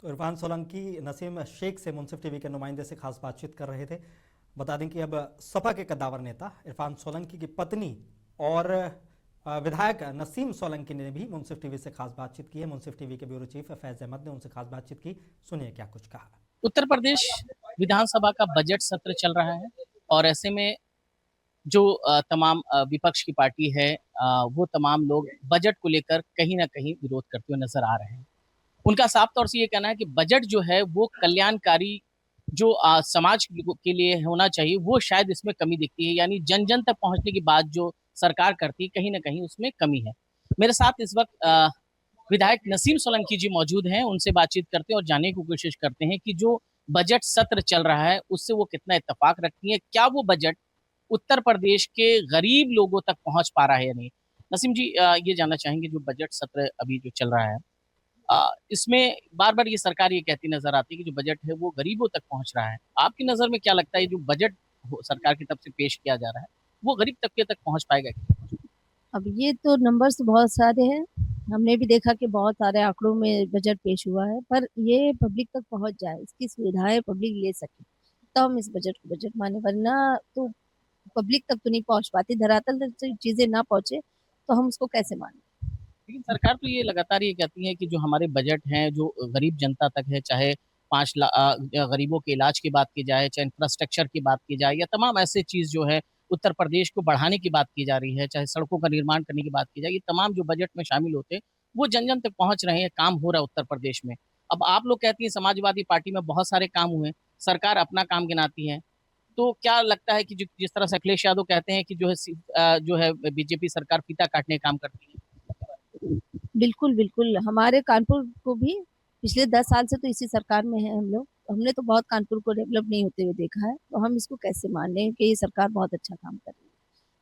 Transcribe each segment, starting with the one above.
तो इरफान सोलंकी नसीम शेख से मुंसिफ टीवी के नुमाइंदे से खास बातचीत कर रहे थे। बता दें कि अब सपा के कद्दावर नेता इरफान सोलंकी की पत्नी और विधायक नसीम सोलंकी ने भी मुंसिफ टीवी से खास बातचीत की है। मुंसिफ टीवी के ब्यूरो चीफ फैज अहमद ने उनसे खास बातचीत की। सुनिए क्या कुछ कहा। उत्तर प्रदेश विधानसभा का बजट सत्र चल रहा है और ऐसे में जो तमाम विपक्ष की पार्टी है, वो तमाम लोग बजट को लेकर कहीं ना कहीं विरोध करते हुए नजर आ रहे हैं। उनका साफ तौर से ये कहना है कि बजट जो है वो कल्याणकारी जो समाज के लिए होना चाहिए वो शायद इसमें कमी दिखती है, यानी जन जन तक पहुंचने की बात जो सरकार करती है कहीं ना कहीं उसमें कमी है। मेरे साथ इस वक्त विधायक नसीम सोलंकी जी मौजूद हैं, उनसे बातचीत करते हैं और जानने की कोशिश करते हैं कि जो बजट सत्र चल रहा है उससे वो कितना इत्तेफाक रखती है, क्या वो बजट उत्तर प्रदेश के गरीब लोगों तक पहुंच पा रहा है या नहीं। नसीम जी, ये जानना चाहेंगे जो बजट सत्र अभी जो चल रहा है, इसमें बार बार ये सरकार ये कहती नजर आती है कि जो बजट है वो गरीबों तक पहुंच रहा है। आपकी नजर में क्या लगता है जो बजट सरकार की तरफ से पेश किया जा रहा है वो गरीब तबके तक पहुंच पाएगा क्या? अब ये तो नंबर्स तो बहुत सारे हैं। हमने भी देखा कि बहुत सारे आंकड़ों में बजट पेश हुआ है, पर ये पब्लिक तक पहुंच जाए, इसकी सुविधाएं पब्लिक ले सके, तो हम इस बजट को बजट माने। वरना तो पब्लिक तक तो नहीं पहुंच पाती, धरातल तक तो चीजें ना पहुंचे तो हम उसको कैसे माने। लेकिन सरकार तो ये लगातार ये कहती है कि जो हमारे बजट हैं जो गरीब जनता तक है, चाहे 5 लाख गरीबों के इलाज की बात की जाए, चाहे इंफ्रास्ट्रक्चर की बात की जाए, या तमाम ऐसे चीज जो है उत्तर प्रदेश को बढ़ाने की बात की जा रही है, चाहे सड़कों का निर्माण करने की बात की जाए, ये तमाम जो बजट में शामिल होते हैं वो जन जन तक पहुंच रहे हैं, काम हो रहा है उत्तर प्रदेश में। अब आप लोग कहती हैं समाजवादी पार्टी में बहुत सारे काम हुए, सरकार अपना काम गिनाती है, तो क्या लगता है कि जिस तरह से अखिलेश यादव कहते हैं कि जो है बीजेपी सरकार फीता काटने का काम करती है? बिल्कुल बिल्कुल, हमारे कानपुर को भी पिछले 10 साल से तो इसी सरकार में है हम लोग। हमने तो बहुत कानपुर को डेवलप नहीं होते हुए देखा है, तो हम इसको कैसे मान लें कि ये सरकार बहुत अच्छा काम कर रही है।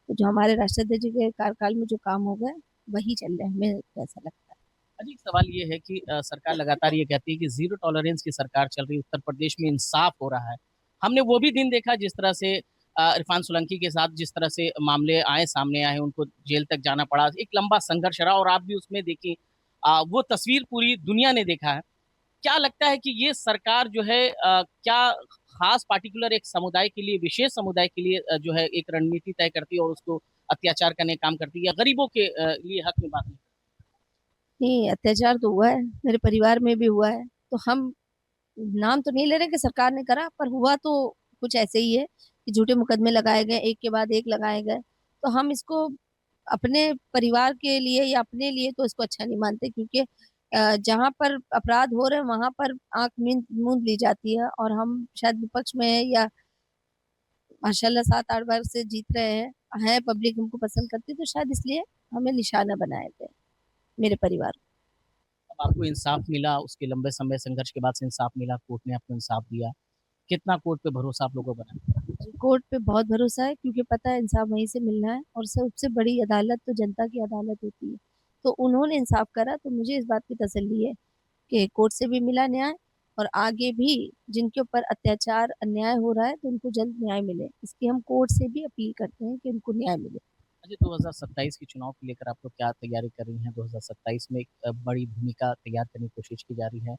तो जो हमारे राष्ट्रपति जी के कार्यकाल में जो काम हो गए वही चल रहे हैं, हमें ऐसा लगता है। अजी, एक सवाल ये है कि सरकार लगातार ये कहती है कि जीरो टॉलरेंस की सरकार चल रही है, उत्तर प्रदेश में इंसाफ हो रहा है। हमने वो भी दिन देखा जिस तरह से इरफान सोलंकी के साथ जिस तरह से मामले आए, सामने आए, उनको जेल तक जाना पड़ा, एक लंबा संघर्ष रहा और आप भी उसमें देखी, वो तस्वीर पूरी दुनिया ने देखा है। क्या लगता है कि ये सरकार जो है क्या खास पार्टिकुलर एक समुदाय के लिए, विशेष समुदाय के लिए जो है एक रणनीति तय करती है और उसको अत्याचार करने का काम करती है, या गरीबों के लिए हक में बात नहीं? नहीं, अत्याचार तो हुआ है, मेरे परिवार में भी हुआ है। तो हम नाम तो नहीं ले रहे कि सरकार ने करा, पर हुआ तो कुछ ऐसे ही है कि झूठे मुकदमे लगाए गए, एक के बाद एक लगाए गए। तो हम इसको अपने परिवार के लिए या अपने लिए तो इसको अच्छा नहीं मानते, क्योंकि जहाँ पर अपराध हो रहे हैं वहां पर आंख मूंद मूंद ली जाती है। और हम शायद विपक्ष में है, या माशाल्लाह 7-8 बार से जीत रहे हैं, पब्लिक हमको पसंद करती है, तो शायद इसलिए हमें निशाना बनाए गए, मेरे परिवार को। अब आपको इंसाफ मिला, उसके लंबे समय संघर्ष के बाद से इंसाफ मिला, कोर्ट ने आपको इंसाफ दिया, कितना कोर्ट पे भरोसा आप लोगों को बना? कोर्ट पे बहुत भरोसा है, क्योंकि पता है इंसाफ वहीं से मिलना है, और सबसे बड़ी अदालत तो जनता की अदालत होती है। तो उन्होंने इंसाफ करा, तो मुझे इस बात की तसल्ली है कि कोर्ट से भी मिला न्याय, और आगे भी जिनके ऊपर अत्याचार अन्याय हो रहा है तो उनको जल्द न्याय मिले, इसकी हम कोर्ट से भी अपील करते हैं कि उनको न्याय मिले। अच्छा, 2027 के चुनाव को लेकर आप लोग क्या तैयारी कर रही हैं? 2027 में एक बड़ी भूमिका तैयार करने की कोशिश की जा रही है।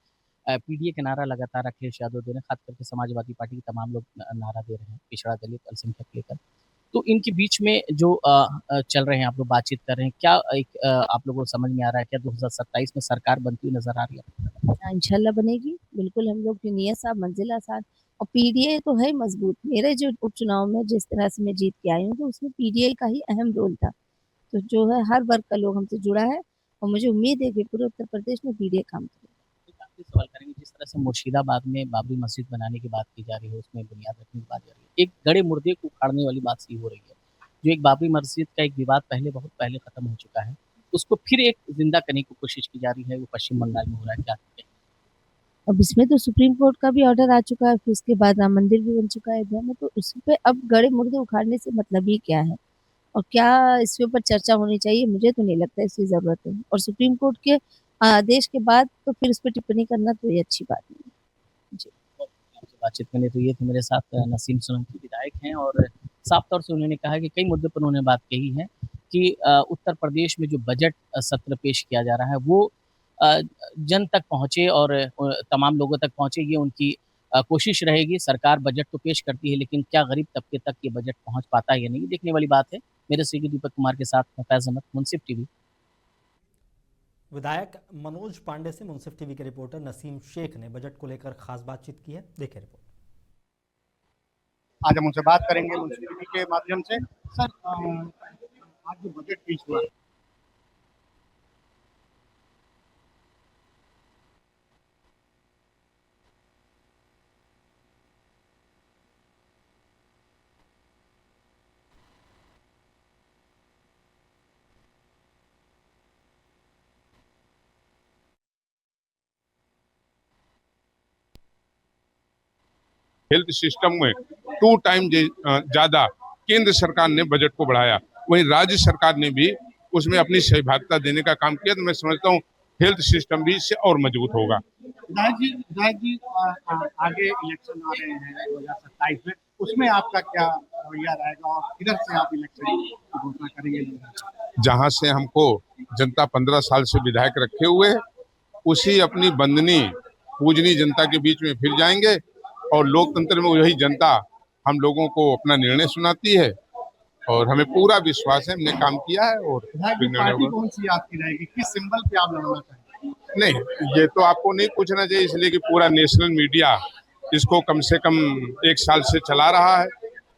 पीडीए का नारा लगातार अखिलेश यादव दे रहे हैं, खास करके समाजवादी पार्टी के तमाम लोग नारा दे रहे हैं, पिछड़ा दलित अल्पसंख्यक लेकर। तो इनके बीच में जो चल रहे हैं, आप लोग बातचीत कर रहे हैं, क्या एक आप लोगों को समझ में आ रहा है क्या 2027 में सरकार बनती हुई नजर आ रही है? हाँ, इंशाल्लाह बनेगी। बिल्कुल, हम लोग की नियत साफ मंजिल आसान। और पीडीए तो है मजबूत। मेरे जो उपचुनाव में जिस तरह से मैं जीत के आई हूँ, तो उसमें पीडीए का ही अहम रोल था। तो जो है हर वर्ग का लोग हमसे जुड़ा है, और मुझे उम्मीद है कि पूरे उत्तर प्रदेश में पीडीए काम करेगा। एक आखिरी सवाल करेंगे, जिस तरह से मुर्शिदाबाद में बाबरी मस्जिद बनाने की बात की जा रही है, उसमें बुनियाद रखने की बात जा रही है, एक गड़े मुर्दे को उखाड़ने वाली बात सी हो रही है। जो एक बाबरी मस्जिद का एक विवाद पहले, बहुत पहले खत्म हो चुका है, उसको फिर एक जिंदा करने की कोशिश की जा रही है, वो पश्चिम बंगाल में हो रहा है, क्या कहते अब इसमें तो सुप्रीम कोर्ट का भी ऑर्डर आ चुका है, फिर उसके बाद राम मंदिर भी बन चुका है अयोध्या में, तो उस पे अब गड़े मुर्दे उखाड़ने से मतलब ही क्या है, और क्या इसके ऊपर चर्चा होनी चाहिए? मुझे तो नहीं लगता इसकी जरूरत है। और सुप्रीम कोर्ट के आदेश के बाद तो फिर उस पर टिप्पणी करना तो ये अच्छी बात नहीं है जी। हैं? आपसे बातचीत करने तो ये थे मेरे साथ नसीम सोलंकी विधायक हैं, और साफ तौर से उन्होंने कहा कि कई मुद्दों पर उन्होंने बात कही है कि उत्तर प्रदेश में जो बजट सत्र पेश किया जा रहा है वो जन तक पहुंचे और तमाम लोगों तक पहुंचे, ये उनकी कोशिश रहेगी। सरकार बजट तो पेश करती है, लेकिन क्या गरीब तबके तक ये बजट पहुंच पाता है या नहीं, देखने वाली बात है। मेरे सहयोगी दीपक कुमार के साथ मैं फैज अहमद, मुंसिफ टीवी। विधायक मनोज पांडे से मुंसिफ टीवी के रिपोर्टर नसीम शेख ने बजट को लेकर खास बातचीत की है। देखें रिपोर्ट। आज हम उनसे बात करेंगे मुंसिफ टीवी के माध्यम से। सर, आज जो बजट पेश हुआ, हेल्थ सिस्टम में 2 टाइम ज्यादा केंद्र सरकार ने बजट को बढ़ाया, वहीं राज्य सरकार ने भी उसमें अपनी सहभागिता देने का काम किया। तो मैं समझता हूँ हेल्थ सिस्टम भी इससे और मजबूत होगा। विधायक जी, आगे इलेक्शन आ रहे हैं 2027 में, उसमें आपका क्या रवैया रहेगा और किधर से आप इलेक्शन की घोषणा करेंगे? जहां से हमको जनता 15 साल से विधायक रखे हुए, उसी अपनी बंदनी पूजनी जनता के बीच में फिर जाएंगे और लोकतंत्र में वही जनता हम लोगों को अपना निर्णय सुनाती है और हमें पूरा विश्वास है, हमने काम किया है। और पार्टी कौन सी आपकी रहेगी, किस सिंबल पे आप लड़ना चाहेंगे? नहीं, ये तो आपको नहीं पूछना चाहिए, इसलिए कि पूरा नेशनल मीडिया इसको कम से कम 1 साल से चला रहा है।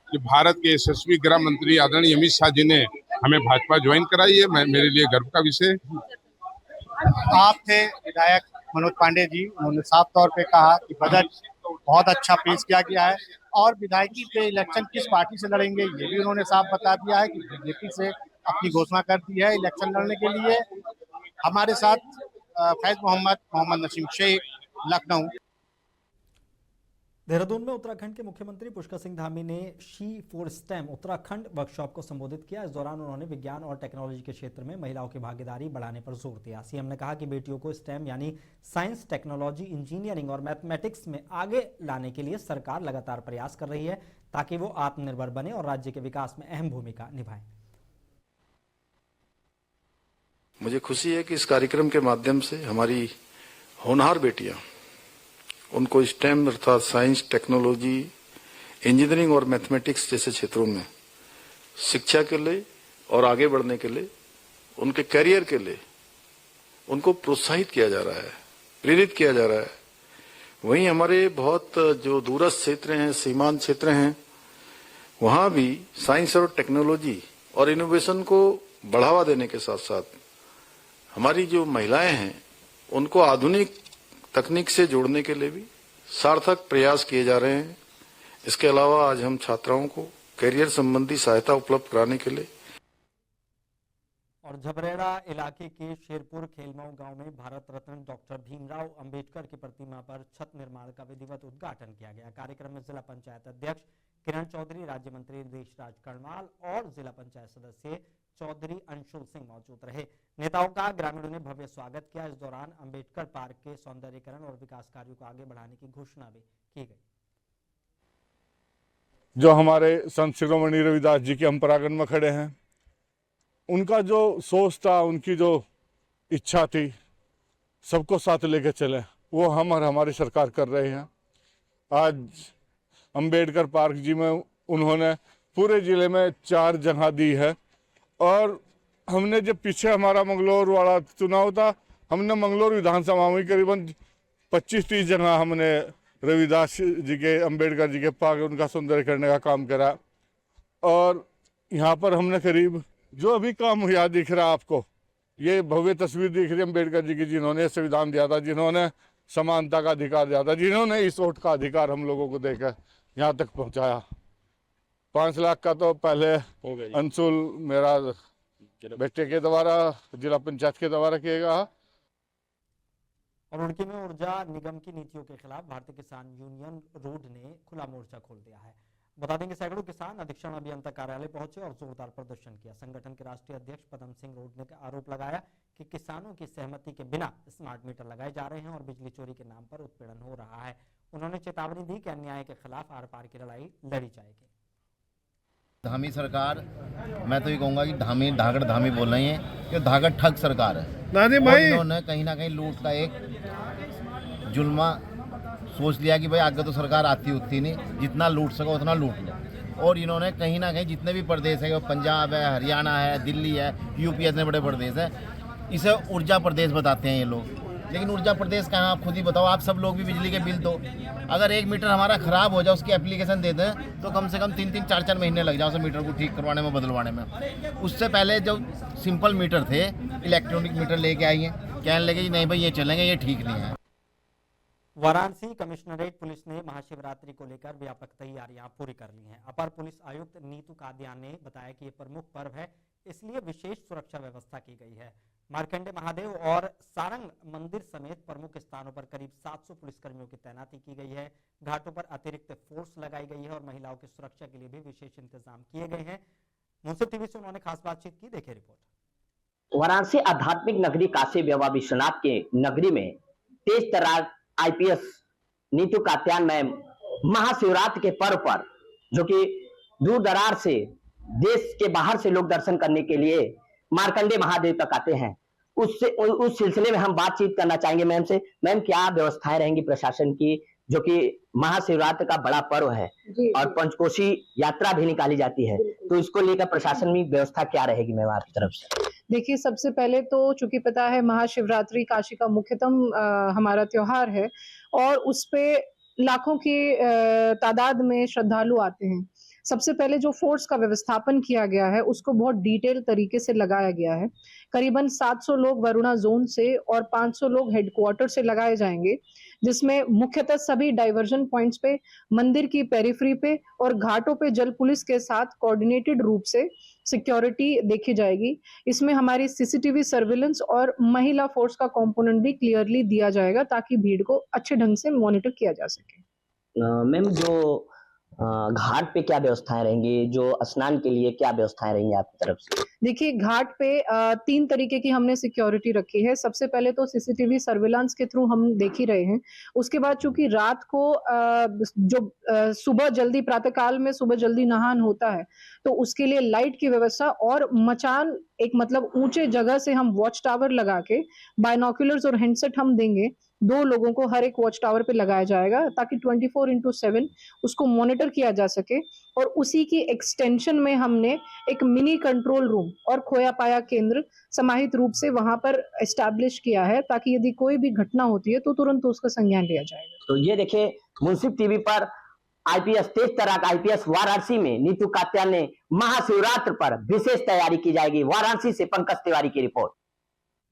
कि भारत के यशस्वी गृह मंत्री आदरणीय अमित शाह जी ने हमें भाजपा ज्वाइन कराई है, मेरे लिए गर्व का विषय। आप थे विधायक मनोज पांडे जी, उन्होंने साफ तौर पे कहा कि बजट बहुत अच्छा पेश किया गया है और विधायकी पे इलेक्शन किस पार्टी से लड़ेंगे ये भी उन्होंने साफ बता दिया है कि बीजेपी से अपनी घोषणा कर दी है इलेक्शन लड़ने के लिए। हमारे साथ फैज मोहम्मद नसीम शेख, लखनऊ। देहरादून में उत्तराखंड के मुख्यमंत्री पुष्कर सिंह धामी ने she for stem Uttarakhand workshop को संबोधित किया। इस दौरान उन्होंने विज्ञान और टेक्नोलॉजी के क्षेत्र में महिलाओं की भागीदारी बढ़ाने पर जोर दिया। सीएम ने कहा कि बेटियों को स्टेम यानी साइंस, टेक्नोलॉजी, इंजीनियरिंग और मैथमेटिक्स में आगे लाने के लिए सरकार लगातार प्रयास कर रही है ताकि वो आत्मनिर्भर बने और राज्य के विकास में अहम भूमिका निभाएं। मुझे खुशी है कि इस कार्यक्रम के माध्यम से हमारी होनहार बेटियां, उनको स्टेम अर्थात साइंस, टेक्नोलॉजी, इंजीनियरिंग और मैथमेटिक्स जैसे क्षेत्रों में शिक्षा के लिए और आगे बढ़ने के लिए, उनके करियर के लिए उनको प्रोत्साहित किया जा रहा है, प्रेरित किया जा रहा है। वहीं हमारे बहुत जो दूरस्थ क्षेत्र हैं, सीमांत क्षेत्र हैं, वहां भी साइंस और टेक्नोलॉजी और इनोवेशन को बढ़ावा देने के साथ साथ हमारी जो महिलाएं हैं उनको आधुनिक तकनीक से जोड़ने के लिए भी सार्थक प्रयास किए जा रहे हैं। इसके अलावा आज हम छात्राओं को करियर संबंधी सहायता उपलब्ध कराने के लिए और झबरेड़ा इलाके के शेरपुर खेलमऊ गांव में भारत रत्न डॉक्टर भीमराव अंबेडकर की प्रतिमा पर छत निर्माण का विधिवत उद्घाटन किया गया। कार्यक्रम में जिला पंचायत अध्यक्ष किरण चौधरी, राज्य मंत्री देशराज कर्णवाल और जिला पंचायत सदस्य चौधरी अंशुल सिंह मौजूद रहे। नेताओं का ग्रामीणों ने भव्य स्वागत किया। इस दौरान अंबेडकर पार्क के सौंदर्यीकरण और विकास कार्यों को आगे बढ़ाने की घोषणा भी की गई। जो हमारे संत शिरोमणि रविदास जी के हम परागण में खड़े हैं, उनका जो सोच था, उनकी जो इच्छा थी सबको साथ लेके चले, वो हम और हमारी सरकार कर रहे हैं। आज अंबेडकर पार्क जी में उन्होंने पूरे जिले में 4 जगह दी है और हमने जब पीछे हमारा मंगलौर वाला चुनाव था, हमने मंगलौर विधानसभा में करीबन 25-30 जगह हमने रविदास जी के, अंबेडकर जी के पार्क उनका सौंदर्य करने का काम करा। और यहाँ पर हमने करीब जो अभी काम हुआ दिख रहा है आपको, ये भव्य तस्वीर दिख रही है अम्बेडकर जी की, जिन्होंने संविधान दिया था, जिन्होंने समानता का अधिकार दिया था, जिन्होंने इस वोट का अधिकार हम लोगों को देकर यहाँ तक पहुँचाया। 5 लाख का तो पहले अंशुल मेरा बेटे के द्वारा, जिला पंचायत के द्वारा किया गया। और रुड़की में ऊर्जा निगम की नीतियों के खिलाफ भारतीय किसान यूनियन रोड ने खुला मोर्चा खोल दिया है। बता दें कि सैकड़ों किसान अधीक्षण अभियंता कार्यालय पहुंचे और जोरदार प्रदर्शन किया। संगठन के राष्ट्रीय अध्यक्ष पदम सिंह रोड ने आरोप लगाया कि किसानों की सहमति के बिना स्मार्ट मीटर लगाए जा रहे हैं और बिजली चोरी के नाम पर उत्पीड़न हो रहा है। उन्होंने चेतावनी दी कि अन्याय के खिलाफ आर पार की लड़ाई लड़ी जाएगी। धामी सरकार, मैं तो ये कहूँगा कि धागड़ धामी बोल रही है, ये धागड़ ठग सरकार है। और इन्होंने कहीं ना कहीं लूट का एक जुल्मा सोच लिया कि भाई आगे तो सरकार आती उतनी नहीं, जितना लूट सको उतना लूट लो। और इन्होंने कहीं ना कहीं जितने भी प्रदेश है, पंजाब है, हरियाणा है, दिल्ली है, यूपी, इतने बड़े प्रदेश है, इसे ऊर्जा प्रदेश बताते हैं ये लोग। लेकिन ऊर्जा प्रदेश कहाँ, आप खुद ही बताओ। आप सब लोग भी बिजली के बिल दो, अगर 1 मीटर हमारा ख़राब हो जाए, उसकी एप्लीकेशन दे दें तो कम से कम 3-3, 4-4 महीने लग जाए उसे मीटर को ठीक करवाने में, बदलवाने में। उससे पहले जो सिंपल मीटर थे, इलेक्ट्रॉनिक मीटर लेके आई हैं, कहने लगे नहीं भाई ये चलेंगे, ये ठीक नहीं है। वाराणसी कमिश्नरेट पुलिस ने महाशिवरात्रि को लेकर व्यापक तैयारियां पूरी कर ली हैं। अपर पुलिस आयुक्त नीतू कादियान ने बताया कि ये प्रमुख पर्व है, इसलिए विशेष सुरक्षा व्यवस्था की गई है। मार्कंडे महादेव और सारंग मंदिर समेत प्रमुख स्थानों पर करीब 700 पुलिसकर्मियों की तैनाती की गई है। घाटों पर अतिरिक्त फोर्स लगाई गई है और महिलाओं की सुरक्षा के लिए भी विशेष इंतजाम किए गए हैं। मुंसिफ टीवी से उन्होंने खास बातचीत की, देखे रिपोर्ट। वाराणसी आध्यात्मिक नगरी काशी बाबा विश्वनाथ के नगरी में तेज तर्रार आईपीएस नीतू कात्यायन मैम महाशिवरात्रि के पर्व पर, जो कि दूर दरार से, देश के बाहर से लोग दर्शन करने के लिए मार्कंडे महादेव तक आते हैं, उस सिलसिले में हम बातचीत करना चाहेंगे मैम से। मैम, क्या व्यवस्थाएं रहेंगी प्रशासन की, जो कि महाशिवरात्रि का बड़ा पर्व है और पंचकोशी यात्रा भी निकाली जाती है, तो इसको लेकर प्रशासन में व्यवस्था क्या रहेगी मैम आपकी तरफ से? देखिए, सबसे पहले तो चूंकि पता है महाशिवरात्रि काशी का मुख्यतम हमारा त्योहार है और उस पे लाखों की तादाद में श्रद्धालु आते हैं। सबसे पहले जो फोर्स का व्यवस्थापन किया गया है उसको बहुत डिटेल तरीके से लगाया गया है। करीबन 700 लोग वरुणा जोन से और 500 लोग हेडक्वार्टर से लगाए जाएंगे, जिसमें मुख्यतः सभी डाइवर्जन पॉइंट्स पे, मंदिर की पेरिफेरी पे और घाटों पे जल पुलिस के साथ कोऑर्डिनेटेड रूप से सिक्योरिटी देखी जाएगी। इसमें हमारी सीसीटीवी सर्विलेंस और महिला फोर्स का कंपोनेंट भी क्लियरली दिया जाएगा ताकि भीड़ को अच्छे ढंग से मॉनिटर किया जा सके। मैम, जो घाट पे क्या व्यवस्थाएं रहेंगी, जो स्नान के लिए क्या व्यवस्थाएं रहेंगी आपकी तरफ से? देखिए, घाट पे 3 तरीके की हमने सिक्योरिटी रखी है। सबसे पहले तो सीसीटीवी सर्विलांस के थ्रू हम देख ही रहे हैं। उसके बाद चूंकि रात को सुबह जल्दी, प्रातःकाल में सुबह जल्दी नहान होता है, तो उसके लिए लाइट की व्यवस्था और मचान, एक मतलब ऊंचे जगह से हम वॉच टावर लगा के बायनोक्यूलर्स और हैंडसेट हम देंगे। 2 लोगों को हर एक वॉच टावर पे लगाया जाएगा ताकि 24/7 उसको मॉनिटर किया जा सके। और उसी की एक्सटेंशन में हमने एक मिनी कंट्रोल रूम और खोया पाया केंद्र समाहित रूप से वहां पर एस्टैब्लिश किया है, ताकि यदि कोई भी घटना होती है तो तुरंत उसका संज्ञान लिया जाएगा। तो ये देखिए, मुंसिफ टीवी पर आईपीएस, तेज तर्रार आईपीएस वाराणसी में नीतू कात्यायन ने महाशिवरात्रि पर विशेष तैयारी की जाएगी। वाराणसी से पंकज तिवारी की रिपोर्ट।